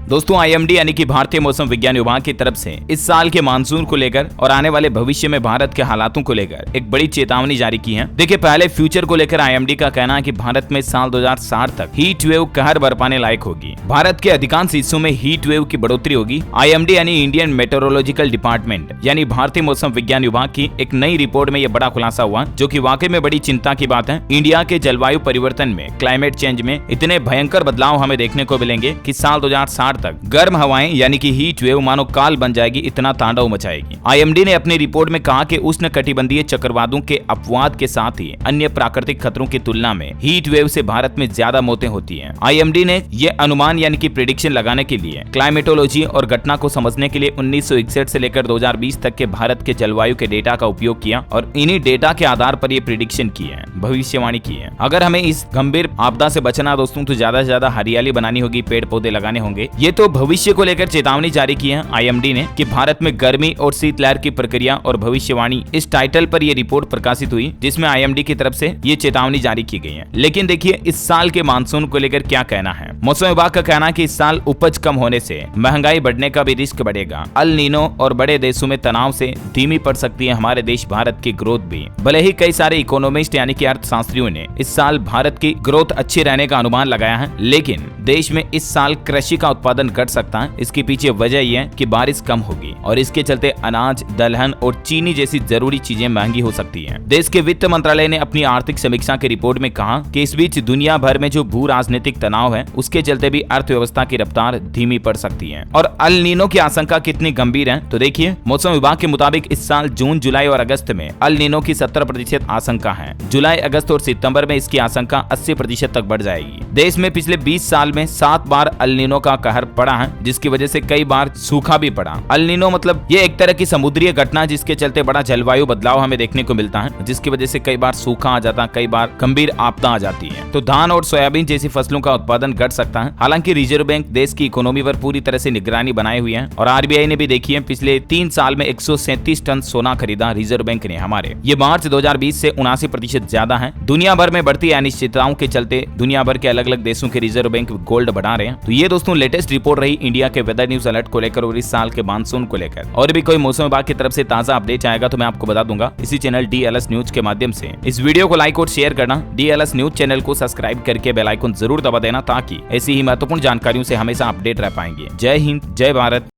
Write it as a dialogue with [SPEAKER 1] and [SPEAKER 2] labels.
[SPEAKER 1] दोस्तों आईएमडी यानी कि भारतीय मौसम विज्ञान विभाग की तरफ से इस साल के मानसून को लेकर और आने वाले भविष्य में भारत के हालातों को लेकर एक बड़ी चेतावनी जारी की है। देखिए, पहले फ्यूचर को लेकर आईएमडी का कहना है कि भारत में साल 2060 तक हीट वेव कहर बरपाने लायक होगी। भारत के अधिकांश हिस्सों में हीट वेव की बढ़ोतरी होगी। आईएमडी यानी इंडियन मेट्रोलॉजिकल डिपार्टमेंट यानी भारतीय मौसम विज्ञान विभाग की एक नई रिपोर्ट में यह बड़ा खुलासा हुआ, जो कि वाकई में बड़ी चिंता की बात है। इंडिया के जलवायु परिवर्तन में, क्लाइमेट चेंज में इतने भयंकर बदलाव हमें देखने को मिलेंगे कि साल 2060 तक गर्म हवाएं यानी कि हीट वेव मानो काल बन जाएगी, इतना तांडव मचाएगी। आईएमडी ने अपनी रिपोर्ट में कहा कि उष्णकटिबंधीय चक्रवातों के अपवाद के साथ ही अन्य प्राकृतिक खतरों की तुलना में हीट वेव से भारत में ज्यादा मौतें होती हैं। आईएमडी ने यह अनुमान यानी कि प्रेडिक्शन लगाने के लिए क्लाइमेटोलॉजी और घटना को समझने के लिए 1961 से लेकर 2020 तक के भारत के जलवायु के डेटा का उपयोग किया और इन्हीं डेटा के आधार पर ये प्रेडिक्शन की है, भविष्यवाणी की है। अगर हमें इस गंभीर आपदा से बचना दोस्तों, तो ज्यादा से ज्यादा हरियाली बनानी होगी, पेड़ पौधे लगाने होंगे। ये तो भविष्य को लेकर चेतावनी जारी की है आईएमडी ने कि भारत में गर्मी और शीतलहर की प्रक्रिया और भविष्यवाणी, इस टाइटल पर यह रिपोर्ट प्रकाशित हुई जिसमें आईएमडी की तरफ से ये चेतावनी जारी की गई है। लेकिन देखिए, इस साल के मानसून को लेकर क्या कहना है। मौसम विभाग का कहना है कि इस साल उपज कम होने से महंगाई बढ़ने का भी रिस्क बढ़ेगा। अल नीनो और बड़े देशों में तनाव से धीमी पड़ सकती है हमारे देश भारत की ग्रोथ भी। भले ही कई सारे इकोनॉमिस्ट यानी कि अर्थशास्त्रियों ने इस साल भारत की ग्रोथ अच्छी रहने का अनुमान लगाया है, लेकिन देश में इस साल कृषि का उत्पादन घट सकता है। इसके पीछे वजह यह है कि बारिश कम होगी और इसके चलते अनाज, दलहन और चीनी जैसी जरूरी चीजें महंगी हो सकती हैं। देश के वित्त मंत्रालय ने अपनी आर्थिक समीक्षा की रिपोर्ट में कहा कि इस बीच दुनिया भर में जो भू राजनीतिक तनाव है, उसके चलते भी अर्थव्यवस्था की रफ्तार धीमी पड़ सकती है। और अल नीनो की आशंका कितनी गंभीर है, तो देखिए, मौसम विभाग के मुताबिक इस साल जून, जुलाई और अगस्त में अल नीनो की 70% आशंका है। जुलाई, अगस्त और सितंबर में इसकी आशंका 80% तक बढ़ जाएगी। देश में पिछले 20 साल में 7 बार अल नीनो का कहर पड़ा है, जिसकी वजह से कई बार सूखा भी पड़ा। अल नीनो मतलब ये एक तरह की समुद्रीय घटना, जिसके चलते बड़ा जलवायु बदलाव हमें देखने को मिलता है, जिसकी वजह से कई बार सूखा आ जाता है, कई बार गंभीर आपदा आ जाती है। तो धान और सोयाबीन जैसी फसलों का उत्पादन घट सकता है। हालांकि रिजर्व बैंक देश की इकोनॉमी पर पूरी तरह से निगरानी बनाए हुए है और आरबीआई ने भी देखी है, पिछले 3 साल में 137 टन सोना खरीदा रिजर्व बैंक ने हमारे। ये मार्च 2020 से 79% ज्यादा है। दुनिया भर में बढ़ती अनिश्चितताओं के चलते दुनिया भर के अलग अलग देशों के रिजर्व बैंक गोल्ड बढ़ा रहे हैं। तो ये दोस्तों लेटेस्ट रिपोर्ट रही इंडिया के वेदर न्यूज अलर्ट को लेकर और इस साल के मानसून को लेकर। और भी कोई मौसम विभाग की तरफ से ताजा अपडेट आएगा तो मैं आपको बता दूंगा इसी चैनल डीएलएस न्यूज के माध्यम से। इस वीडियो को लाइक और शेयर करना, डीएलएस न्यूज चैनल को सब्सक्राइब करके बेल आइकन जरूर दबा देना, ताकि ऐसी ही महत्वपूर्ण जानकारियों से हमेशा अपडेट रह पाएंगे। जय हिंद, जय भारत।